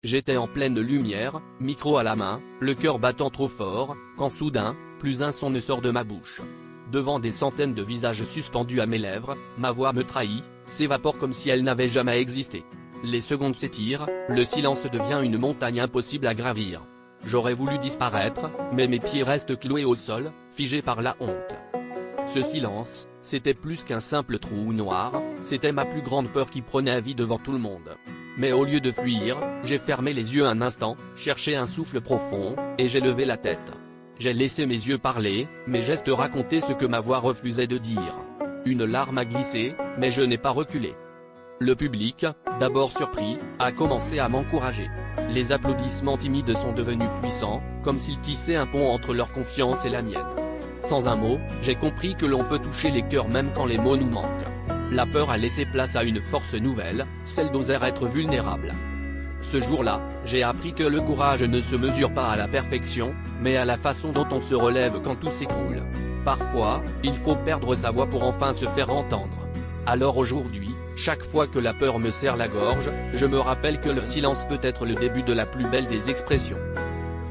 J'étais en pleine lumière, micro à la main, le cœur battant trop fort, quand soudain, plus un son ne sort de ma bouche. Devant des centaines de visages suspendus à mes lèvres, ma voix me trahit, s'évapore comme si elle n'avait jamais existé. Les secondes s'étirent, le silence devient une montagne impossible à gravir. J'aurais voulu disparaître, mais mes pieds restent cloués au sol, figés par la honte. Ce silence, c'était plus qu'un simple trou noir, c'était ma plus grande peur qui prenait à vie devant tout le monde. Mais au lieu de fuir, j'ai fermé les yeux un instant, cherché un souffle profond, et j'ai levé la tête. J'ai laissé mes yeux parler, mes gestes raconter ce que ma voix refusait de dire. Une larme a glissé, mais je n'ai pas reculé. Le public, d'abord surpris, a commencé à m'encourager. Les applaudissements timides sont devenus puissants, comme s'ils tissaient un pont entre leur confiance et la mienne. Sans un mot, j'ai compris que l'on peut toucher les cœurs même quand les mots nous manquent. La peur a laissé place à une force nouvelle, celle d'oser être vulnérable. Ce jour-là, j'ai appris que le courage ne se mesure pas à la perfection, mais à la façon dont on se relève quand tout s'écroule. Parfois, il faut perdre sa voix pour enfin se faire entendre. Alors aujourd'hui, chaque fois que la peur me serre la gorge, je me rappelle que le silence peut être le début de la plus belle des expressions.